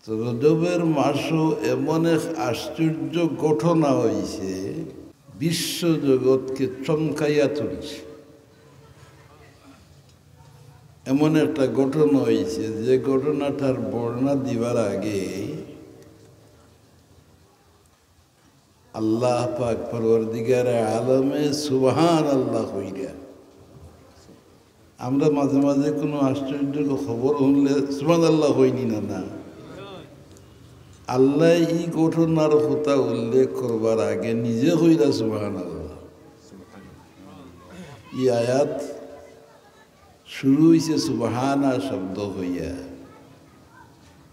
তো রজবের মাসও এমন এক আশ্চর্য ঘটনা হয়েছে, বিশ্ব জগৎকে চমকাইয়া তুলছে। এমন একটা ঘটনা হয়েছে যে ঘটনাটার বর্ণনা দিবার আগে আল্লাহ পাক পরওয়ারদিগারে আলমে সুবহানাল্লাহ কইরা আমরা মাঝে মাঝে কোনো আশ্চর্য খবর শুনলে সুবহানাল্লাহ হইনি না আল্লাহ এই ঘটনার কথা উল্লেখ করবার আগে নিজে হইলা সুবহানাল্লাহ। এই আয়াত শুরু হয়েছে সুবহানা শব্দ হইয়া,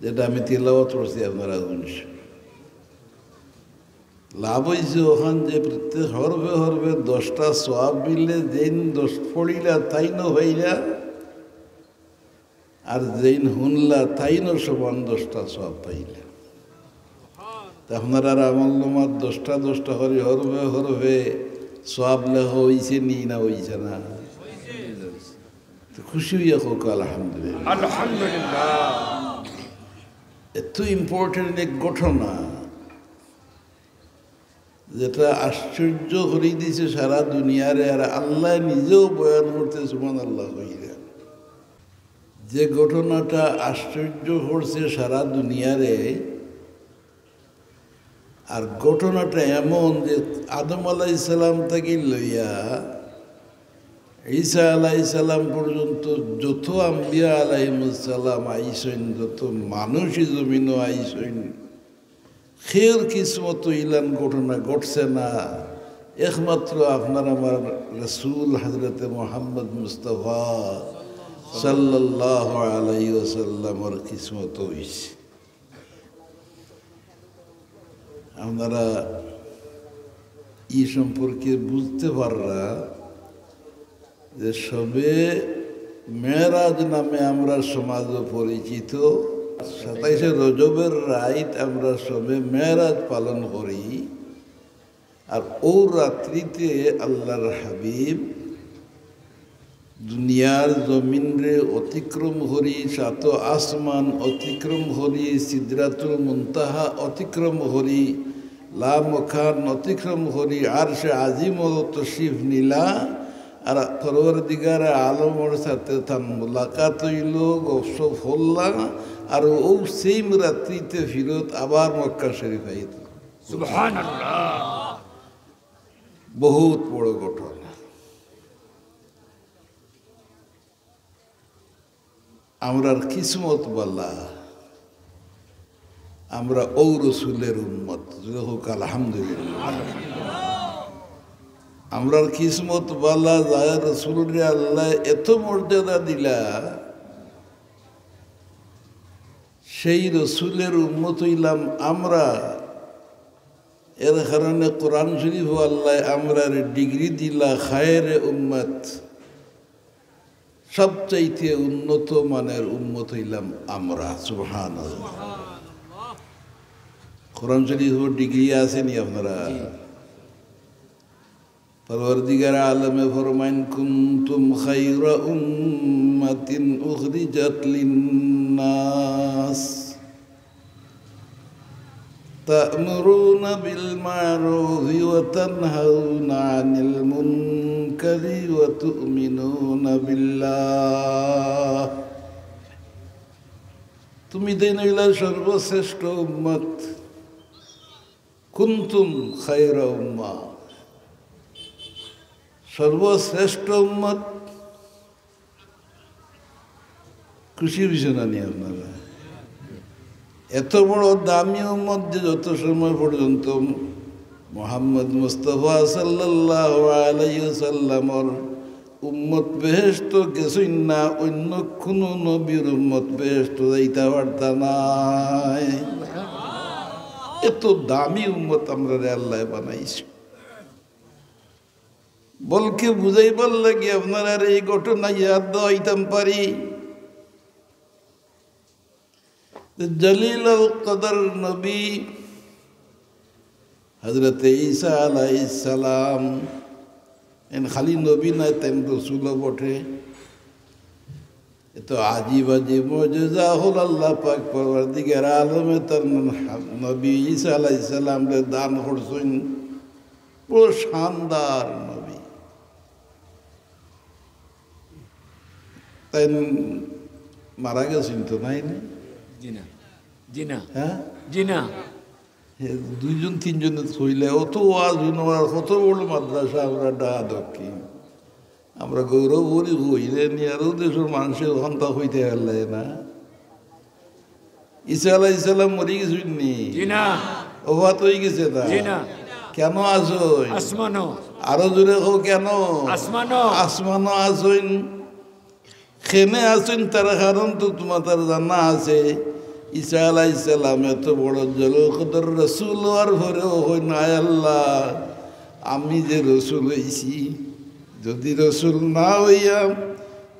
যেটা আমি তিলাওয়াত করছি, আপনারা শুনছেন। লাভ হয়েছে ওখান যে প্রত্যেক হরবে হরবে 10টা সওয়াব মিললে, যেইন 10 পড়িলা তাইনও হইলা, আর যেইন শুনলা তাইনও সমান 10টা সওয়াব পাইলা। আপনার আর আমল নামার 10টা করে হরবে হরবে সওয়াব লেখা হইছে নি না হইছে না? খুশি হইয়া হোক আলহামদুলিল্লাহ। আলহামদুলিল্লাহ। এত ইম্পর্টেন্ট এক ঘটনা যেটা আশ্চর্য করে দিয়েছে সারা দুনিয়ারে, আর আল্লাহ নিজেও বয়ান করতে সুবহানাল্লাহ কইরা। যে ঘটনাটা আশ্চর্য করছে সারা দুনিয়ারে, আর ঘটনাটা এমন যে আদম আলাইহিস সালাম থেকে লইয়া ঈসা আলাইহিস সালাম পর্যন্ত যত আম্বিয়া আলাইহিস সালাম আইসেন, যত মানুষই জমিনও আইসেন, খের কিসমত ইলান ঘটনা ঘটছে না একমাত্র আপনার আমার রাসূল হযরতে মুহাম্মদ মুস্তাফা সাল্লাল্লাহু আলাইহি ওয়াসাল্লামের কিসমত হইছে। আপনারা এই সম্পর্কে বুঝতে পাররা যে সবে মেরাজ নামে আমরা সমাজে পরিচিত 27শে রজবের রাত আমরা সবে মেরাজ পালন করি, আর ও রাত্রিতে আল্লাহর হাবিব দুনিয়ার জমিন রে অতিক্রম করি, 7 আসমান অতিক্রম করি, সিদরাতুল মুনতাহা অতিক্রম করি, লা মকান অতিক্রম করি, আরশে আজিমত তশরিফ নিলা, আর পরওয়ারদিগার আলমের সাথে তার মুলাকাত হইল, গপসপ হল্লা, আর ও সেম রাত্রিতে ফিরত আবার মক্কা শরীফ আইত। সুবহানাল্লাহ। বহুত বড় ঘটনা। আমরার কিসমত বালা, আমরা ও রসুলের উম্মত, হোক আলহামদুলিল্লাহ। আমরার কিসমত বালা যায় রসুলরে আল্লাহ এত মর্যাদা দিলা, সেই রসুলের উম্মত হইলাম আমরা। এর কারণে কোরআন শরীফ আল্লাহ আমরার ডিগ্রি দিলা খায়রে উম্মত, সবচাইতে উন্নত মানের উম্মত হইলাম আমরা। সুবহানাল্লাহ। কোরআন শরীফ ডিগ্রি আসেনি আপনারা? পরওয়ারদিগার আলমে ফরমাইন কুনতুম খায়রা উম্মাতিন উখরিজাত লিন্নাস তা'মুরুনা বিল মা'রুফি ওয়া তানহাউনা আনিল মুনকারি ওয়া তু'মিনুনা বিল্লাহ। তুমি দেন হইলা সর্বশ্রেষ্ঠ উম্মত। কুনতুম খায়রা উম্মাহ, সর্বশ্রেষ্ঠ উম্মত। খুশি হয়েছে না নিয়ে আপনারা? এত বড় দামি উম্মত যে যত সময় পর্যন্ত মুহাম্মদ মুস্তাফা সাল্লাল্লাহু আলাইহি ওয়াসাল্লামর উম্মত বেহেশত গেছেন না, অন্য কোনো নবীর উম্মত বেহেশত যাইতে পারত নাই। এত দামি উম্মত আমরা আল্লাহ বানাইছে। বলকে বুঝাইবার লাগে আপনারা এই ঘটনা ইয়াদ দেওয়াইতাম পারি। জলিল আল কদর নবী হযরত ঈসা আলাইহিস সালাম, খালি নবী নয়, তেম রসুলও বটে। তো আজিব আজিব মজেজা হল আল্লাহ পাক পরওয়ারদিগার আলমে তার নবী ঈসা আলাইহিস সালাম রে দান করছেন। বড় শানদার নবী। তাই মারা গেছেন তো নাই না? জিনা জিনা হ্যাঁ জিনা দুইজন তিনজনে থইলে অত ওয়াজ বিনোয়ার কত বড় মাদ্রাসা আমরা ডা দক্ষিণ আমরা গৌরব করি হইলে নিয়ে আরও দেশের মানুষের ঘন্টা হইতে পারলে না। ঈসা আলাইহিস সালাম মরি গেছেননি? জিনা ওফাত হয়ে গেছে তা জিনা কেন আছো? আসমানো আরো জোরে হোক কেন? আসমানো আসমানো আসইন খেনে আসইন তার কারণ তো তোমার তার জানা আছে। ঈসা আলাইহিস সালাম এত বড় জলিল কদর রসুল হওয়ার পরেও হই না আল্লাহ আমি যে রসুল হইছি, যদি রসুল না হইয়াম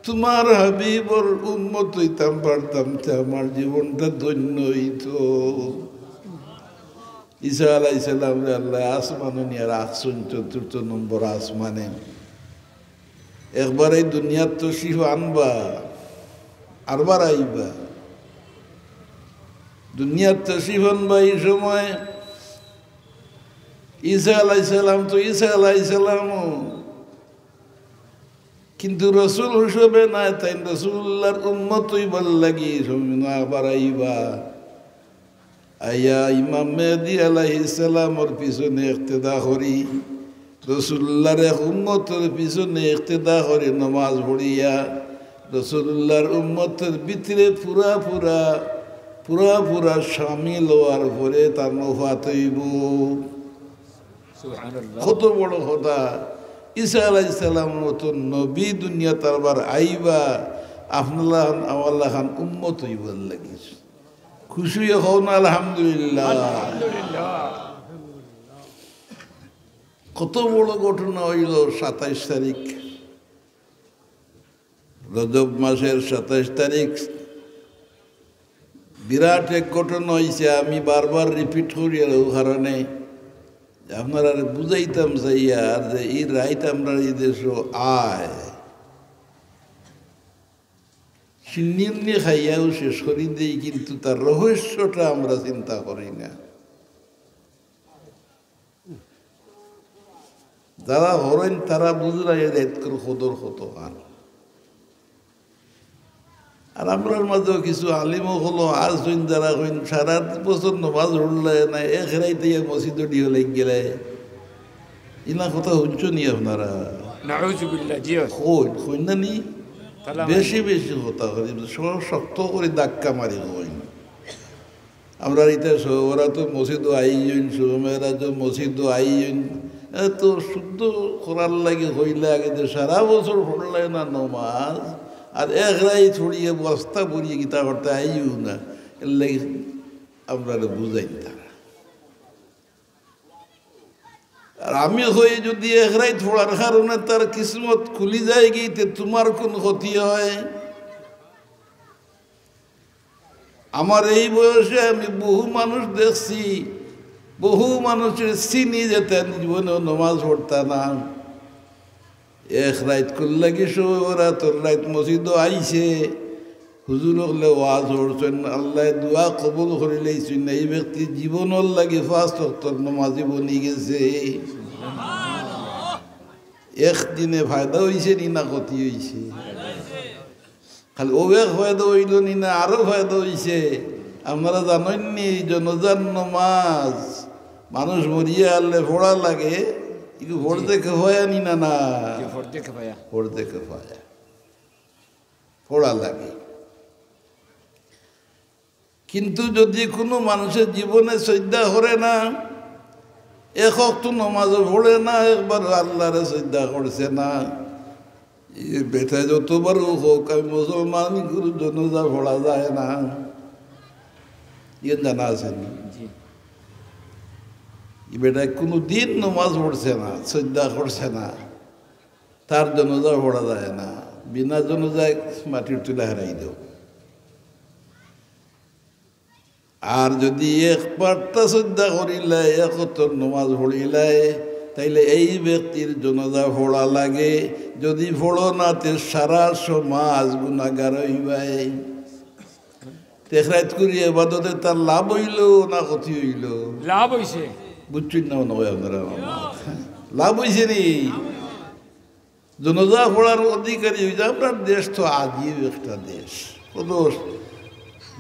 তোমার হাবিবর উম্মত হইতাম পারতাম তো আমার জীবনটা ধন্য হইত। ঈসা আলাইহিস সালাম রে আল্লাহ আসমানে নিয়ে রাখছেন ৪র্থ নম্বর আসমানে। একবার এই দুনিয়ার তশরিফ আনবা আরবার আইবা। দুনিয়ার তশরিফ আনবা এই সময় ঈসা আলাইহিস সালাম তো ঈসা আলাইহিস সালামও কিন্তু রসুল হিসেবে না, তাই রসুল্লাহর উম্মত হইবার লাগি সময় আবার আইবা। আইয়া ইমাম মেহদী আলাইহিস সালামের পিছনে ইক্তেদা করি, রসুল্লাহর এক উম্মতের পিছনে ইক্তেদা করে নমাজ পড়িয়া রসুল্লাহর উম্মতের ভিতরে পুরা পুরা শামিল হওয়ার পরে তার ওফাত হইব। সুবহানাল্লাহ কত বড় কথা! ঈসা আলাইহিস সালাম মতো নবী দুনিয়া তারবার আইবা আপনার আল্লাহ খান উম্মত হইবার লাগিস। খুশি হও না? আলহামদুলিল্লাহ। আলহামদুলিল্লাহ কত বড় ঘটনা হইল ২৭ তারিখ রজব মাসের ২৭ তারিখ। বিরাট এক ঘটনা হয়েছে। আমি বারবার রিপিট করি আর ও কারণে আপনারা বুঝাইতাম চাইয়া যে এই রাইত আমরা এই দেশ আয় সিন্নি খাইয়াও শেষ করি দেই, কিন্তু তার রহস্যটা আমরা চিন্তা করি না। যারা হরেন তারা বুঝলাই দায়িত্ব খোদর কত হার। আর আমরার মাঝেও কিছু আলিমও হলো আজ হইন যারা হইন সারা বছর নমাজ উঠলে না এক রাইতে মসজিদ ডিও লাগ গেলে ইনা কথা শুনছ নি আপনারা? নাউযুবিল্লাহ জি হইন না নি? বেশি বেশি কথা করি শক্ত করে ধাক্কা মারি হইন। আমরা এটা ওরা তো মসজিদ আইন সোমেরা তো মসজিদ আইন তো শুদ্ধ করার লাগে হইলে আগে যে সারা বছর পড়লে না নমাজ আর এক রাই ছড়িয়ে বস্তা পড়িয়ে গীতা করতে আইও না, এর লাগে আমরা বুঝাই তারা। আর আমি হয়ে যদি এক রাই থোড়ার কারণে তার কিসমত খুলি যায় গিয়ে তোমার কোন ক্ষতি হয়? আমার এই বয়সে আমি বহু মানুষ দেখছি, বহু মানুষের চিনি যেতেন জীবনেও নমাজ পড়তা না। এক রাইত করলে গেছো ওরা তোর রাইত মসজিদ আইছে হুজুর হলে ওয়াজ হরছেন আল্লাহ দোয়া কবুল করে লইছেন, এই ব্যক্তি জীবনের লাগে ৫ ওয়াক্ত নমাজি বনি গেছে। একদিনে ফায়দা হয়েছে নি না ক্ষতি হয়েছে? খালি ওবেক ফায়দা হইল নি না আরো ফায়দা হয়েছে? আপনারা জানেননি জনজান নমাজ মানুষ মরিয়া আনলে ফোড়া লাগে, কিন্তু ভোট দেখে হয় নি না না ভোট দেখে ফোড়া লাগে। কিন্তু যদি কোনো মানুষের জীবনে শ্রদ্ধা করে না, এক ওয়াক্ত নমাজও পড়ে না, একবার আল্লাহরে শ্রদ্ধা করছে না, বেটা যতবার হোক আমি মুসলমান গুরু জনজা পড়া যায় না, ইয়ে জানা আছেন? বেটা কোনো দিন নমাজ পড়ছে না, শ্রদ্ধা করছে না, তার জনজা পড়া যায় না। বিনা জনজায় মাটির তুলে হারাই দেও। আর যদি একবারটা শ্রদ্ধা করিলাই একতর নমাজ পড়িলাই তাইলে এই ব্যক্তির জনাজা পড়া লাগে। যদি পড়ো না তে সারা সমাজ গুনাহগার হইবাই। তেখরাত করি এবাদতে তার লাভ হইল না ক্ষতি হইল? লাভ হইছে। বুঝছেন না মনে হয় আপনারা? লাভ হইছে নি। জনাজা পড়ার অধিকারী হইছে। আপনার দেশ তো আজীব একটা দেশ। কত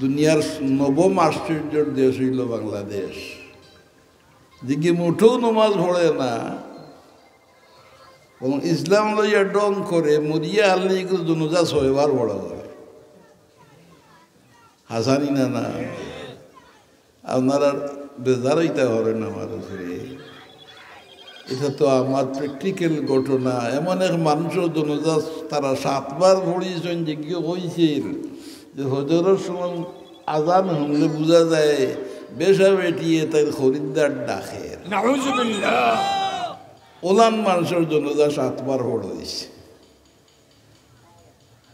দুনিয়ার নবম আশ্চর্যের দেশ হইল বাংলাদেশ। দিকে মুঠেও নমাজ পড়ে না এবং ইসলাম লইয়া ডং করে মরিয়া আল্লি জনাজা 6 বার পড়া হয়। হাসানি না না আপনারা বেজার হইতে পারেন আমার উপরে। এটা তো আমার প্র্যাকটিক্যাল ঘটনা। এমন এক মানুষের জনাজা তারা 7 বার পড়িয়েছেন। যে কি হয়েছিল যে হজরের সময় আজান হলে বোঝা যায় বেশা বেটিয়ে তার খরিদ্দার ডাকে। নাউজুবিল্লাহ। ওলান মানুষের জনাজা 7 বার পড়াইছে।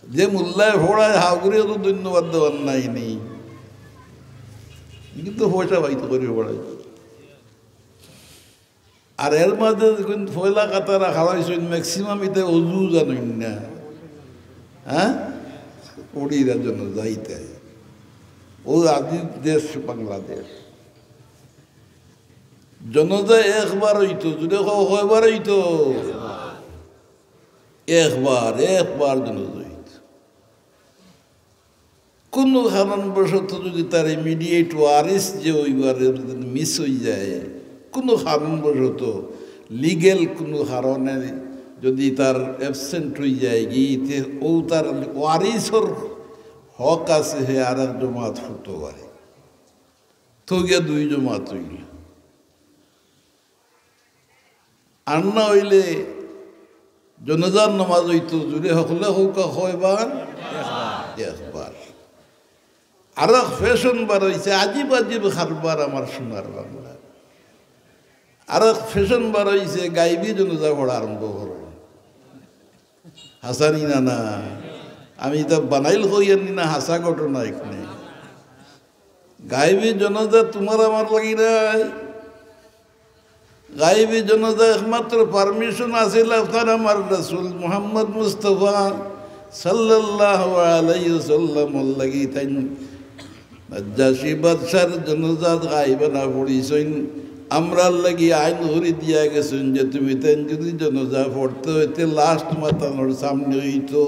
যে মোল্লায় ভোড়ায় হাগুরে তো ধন্যবাদ দেওয়ার নাই নেই, কিন্তু পয়সা পাইতে করে পড়াই। আর এর মাঝে ফয়লা কাতারা খাওয়াইছেন ম্যাক্সিমাম ইতে অজু জানেন না। হ্যাঁ, ওড়ির জন্য যাইতে ও আদি দেশ বাংলাদেশ। জনতা একবার হইতো, যদি কয়বার হইতো? একবার জনতা হইত। কোন কারণবশত যদি তার ইমিডিয়েট ওয়ারিস যে ওইবার মিস হয়ে যায়, কোনো কারণবশত লিগেল কোনো কারণে যদি তার অ্যাবসেন্ট হয়ে যায় গিয়ে ও তার ওয়ারিসর হক আছে, হে আর এক জমাত হতে পারে। তো গিয়া 2 জমাত হইল। আর না হইলে জনজার নামাজ হইতো জুড়ে হকলে হোক কয়বার? একবার। আর ফ্যাশন বার হয়েছে আজিব আজিব খারবার আমার সোনার বাংলা। আর ফ্যাশন বার হয়েছে গাইবি জনজা পড়া আরম্ভ করো। হাসানি না না, আমি তো বানাইল হইয়ানি না, হাসা ঘটনা এখানে। গাইবি জনজা তোমার আমার লাগি নাই। গাইবি জনজা একমাত্র পারমিশন আছিল আপনার আমার রাসূল মুহাম্মদ মুস্তাফা সাল্লাল্লাহু আলাইহি ওয়াসাল্লাম লাগি। তাই নাজ্জাশী বাদশার জনজাত গাইবে না পড়িছেন। আমরা লাগি আইন ধরে দিয়া গেছেন যে তুমি তেন যদি জনজা পড়তে হইতে লাস্ট মাতানোর সামনে হইতো,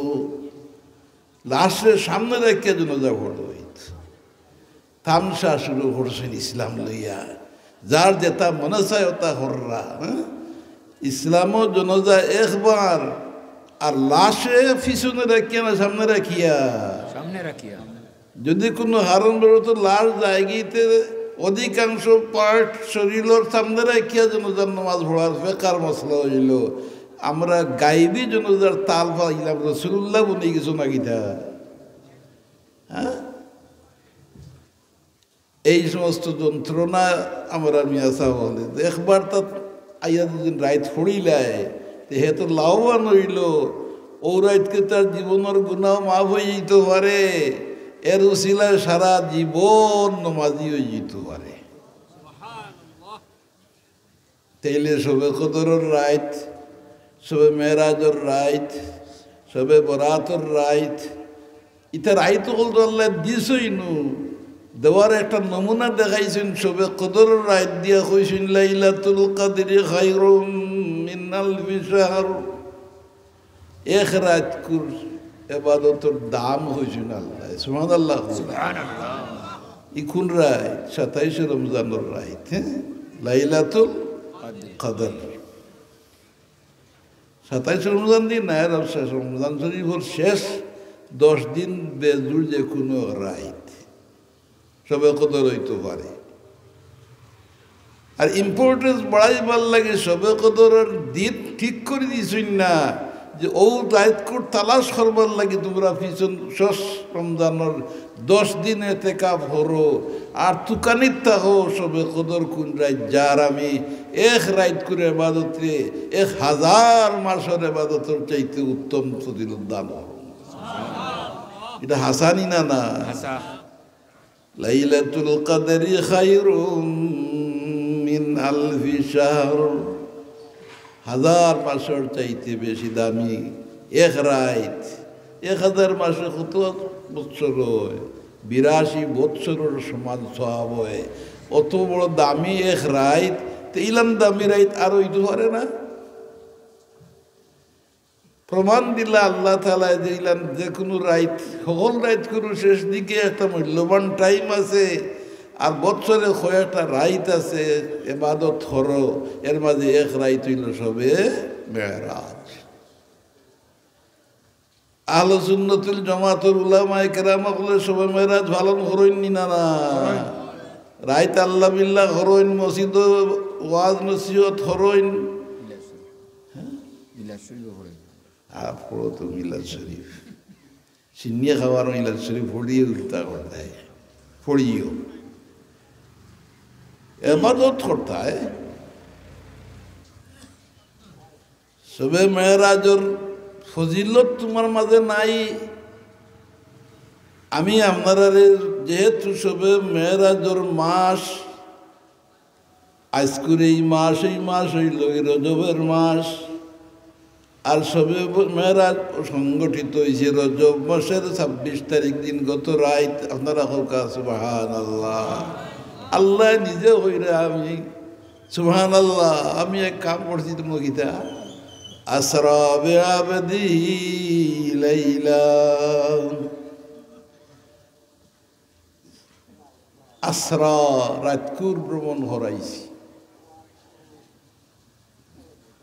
লাস্টের সামনে রেখে জনজা পড়তে হইত। তামসা শুরু করছেন ইসলাম লইয়া, যার যেটা মনে চায় ওটা হররা। ইসলামও জনজা একবার, আর লাশে পিছনে রাখিয়া না সামনে রাখিয়া? সামনে রাখিয়া। যদি কোনো হারণ বেরোতো লাশ জায়গিতে অধিকাংশ পার্ট শরীরের সামনে রাখিয়া জনজার নামাজ পড়ার বেকার মশলা হইল। আমরা গাইবি জনজার তাল পাইলাম, রাসূলুল্লাহ বলে কিছু না গীতা। হ্যাঁ, এই সমস্ত যন্ত্রণা আমরা মিয়াসা বলে একবার তা আইয়া দুদিন রাইত ফড়িলায় হে তো লাভবান হইল। ও রাইতকে তার জীবনের গুনাহ মাফ হয়ে যেতে পারে, এর উসিলায় সারা জীবন নমাজি হয়ে যেতে পারে। তাইলে সবে কদরের রাইত, সবে মেরাজের রাইত, সবে বরাতর রাইত, ইটা রাইত হল তো আল্লাহ দিছই নু। দেওয়ার একটা নমুনা দেখাইছেন। সবে কদরের রাইত দিয়া কইছেন লাইলাতুল কদরি খায়রুম মিন আলফি শাহর। এক রাত কুর এবাদতের দাম হয়েছেন আল্লাহ। সুবহানাল্লাহ। ইকুন রাত 27 রমজানের রাত, হ্যাঁ, লাইলাতুল কদর। 27 রমজান দিন না, রমজান শরীফের শেষ 10 দিন বেজুর যে কোনো রাত সবে কদর হইতে পারে। আর ইম্পর্টেন্স বাড়াইবার লাগে সবে কদরের দিন ঠিক করে দিয়েছেন না যে ও রাইতকুর তালাশ করবার লাগে তোমরা পিছন শেষ রমজানের 10 দিন এতেকাফ হরো আর তুকানিত থাকো সবে কদর কোন রাত, যার আমি এক রাইত করে এবাদতে 1000 মাসের এবাদতের চাইতে উত্তম ফজিলত দান হরো। এটা হাসানি না না? লাইলাতুল কদরি খায়রুম মিন আলফি শাহর। 1000 মাসের চাইতে বেশি দামি এক রাত। 1000 মাসে কত বৎসর হয়? 82 বৎসরের সমান সওয়াব হয়। অত বড় দামি এক রাত, ইলান দামি রাত আর হইতে পারে না? প্রমাণ দিলা আল্লাহ তাআলা যে ইলান যে কোনো রাত, সকল রাত কোনো শেষ দিকে একটা মূল্যবান টাইম আছে, আর বৎসরে কয়েকটা রাত আছে ইবাদত করো, এর মাঝে এক রাত হইল সবে মেরাজ। আহলে সুন্নাতুল জামাতের উলামায়ে কেরাম বলে সবে মেরাজ পালন করেননি না? না, রাত আল্লাহ বিল্লাহ করেন, মসজিদ ওয়াজ নসিহত করেন। পড়ো তো মিলাদ শরীফ, সিন্নিয়া খাবার মিলাদ শরীফ পড়িয়ে উল্টা করতায়, পড়িও ইবাদত করতায়। সবে মেরাজের ফজিলত তোমার মাঝে নাই। আমি আপনারা যেহেতু সবে মেরাজের মাস, আজকের এই মাস হইল রজবের মাস, আর সবে মেরাজ সংগঠিত হয়েছে রজব মাসের 26 তারিখ দিন, গত রাত। আপনারা হোক সুবহানাল্লাহ। আল্লাহ নিজে হইরে আমি সুবহানাল্লাহ। আমি এক কাম করছি তোমার গীতা, আসরা বিআবদি লাইলা, আসরা রাতকুর ভ্রমণ হরাইছি,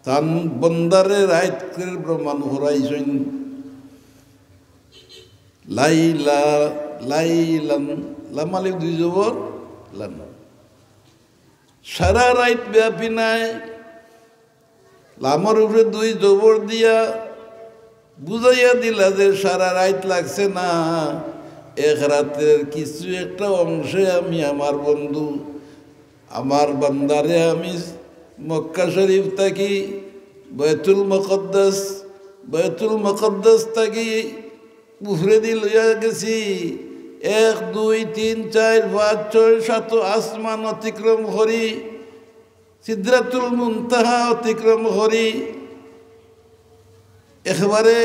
তান বন্দারে রাতকুর ভ্রমণ হরাইছেন। লাইলা লাইলান, লামালিক 2 জবর লান, সারা রাত ব্যাপী নাই। লামার উপরে 2 জবর দিয়া বুঝাইয়া দিলা যে সারা রাত লাগছে না, এক রাতের কিছু একটা অংশে আমি আমার বন্ধু, আমার বান্দারে আমি মক্কা শরীফ থাকি বাইতুল মুকদ্দাস থাকি উপরে দিয়ে লইয়া গেছি। 1 2 3 4 5 6 7 আসমান অতিক্রম করি, সিদরাতুল মুনতাহা অতিক্রম করি, একেবারে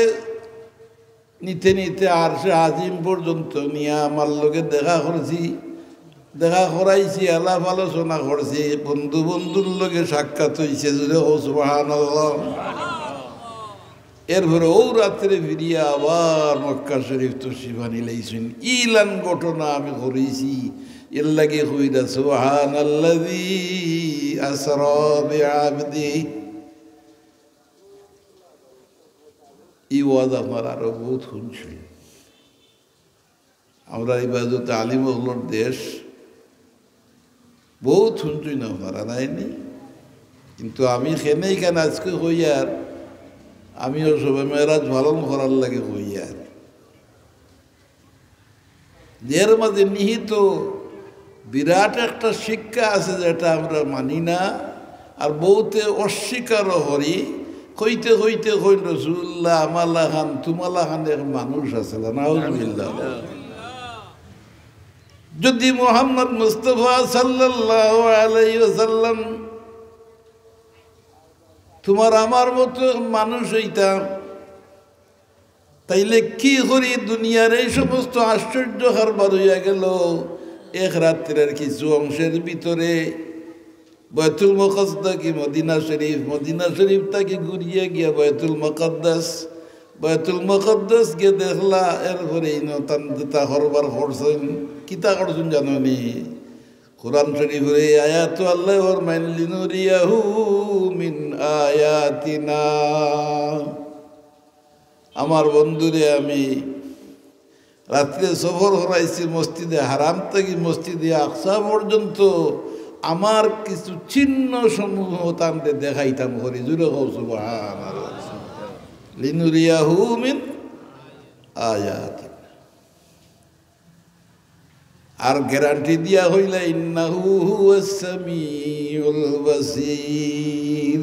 নিতে নিতে আরশে আজিম পর্যন্ত নিয়ে আমার লোকে দেখা করছি, দেখা করাইছি, আলাপ আলোচনা করছি, বন্ধুর লোকে সাক্ষাৎ হয়েছে। সুবহানাল্লাহ। এরপরে ও রাত্রে ফিরিয়ে আবার মক্কা শরীফ তশরিফ আনিলাইছেন। ইলান ঘটনা আমি করেছি, এর লাগে কইরা সুবহানাল্লাযী আসরা বিআবদি। এই ওয়াজ আমার আরো বহুত শুনছি। আমরা ইবাদত আলিম ওগুলোর দেশ, বহুত শুনছি না আপনারা নাইনি। কিন্তু আমি কেন আজকে হইয়ার, আমিও সবে মেরাজ পালন করার লাগে হইয়ার, এর মাঝে নিহিত বিরাট একটা শিক্ষা আছে যেটা আমরা মানি না, আর বহুতে অস্বীকারও করি। কইতে কইতে কইন রাসূলুল্লাহ আমালা খান তুমালা খান এক মানুষ আছে, নাউজুবিল্লাহ। যদি মুহাম্মদ মুস্তাফা সাল্লাল্লাহু আলাইহি ওয়াসাল্লাম তোমার আমার মতো মানুষ হইতাম, তাইলে কি করি দুনিয়ার এই সমস্ত আশ্চর্য কারবার হইয়া গেল। এক রাত্রের কিছু অংশের ভিতরে বাইতুল মুকাদ্দাস থেকে মদিনা শরীফ থেকে ঘুরিয়ে গিয়া বাইতুল মুকাদ্দাস গিয়ে দেখলা। এরপরে তা করবার করছেন, কিতা করছেন জানো নি? কোরআন শরীফের আয়াত আল্লাহ ফরমাইন লিনুরিয়াহু মিন আয়াতিনা। আমার বন্ধুরে আমি রাত্রে সফর করাইছি মসজিদে হারাম থেকে মসজিদে আকসা পর্যন্ত, আমার কিছু চিহ্ন সমূহ তান্তে দেখাইতাম করি। জুড়ে হোক সুবহানাল্লাহ। লিনুরিয়াহু মিন আয়াতিনা। আর গ্যারান্টি দিয়া হইলা ইন্নাহু হুয়াস সামিউল বাসীর।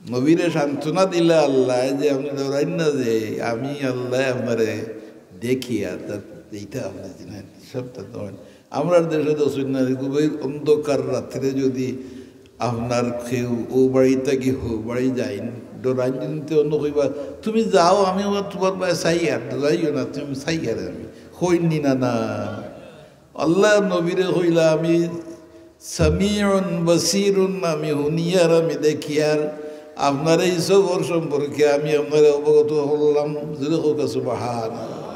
নবীরে সান্ত্বনা দিলা আল্লাহ যে আপনি ধরাইন না যে আমি আল্লাহ আপনারে দেখি, আর এইটা আপনি জানেন সবটা ধরেন। আমরা দেশে তো শুনি না, খুবই অন্ধকার রাত্রে যদি আপনার কেউ ও বাড়ি থেকে হো বাড়ি যাইন ডরাইতে অন্য কইবা তুমি যাও আমি তোমার পায়ে চাই আর যাইও না তুমি চাই আর আমি হইনি না না আল্লাহ নবীরে হইলা আমি সামিউন বাসিরুন আমি হুনিয়ার আমি দেখি আর আপনার এই সবর সম্পর্কে আমি আপনার অবগত হলাম যদি হোক সুবহানাল্লাহ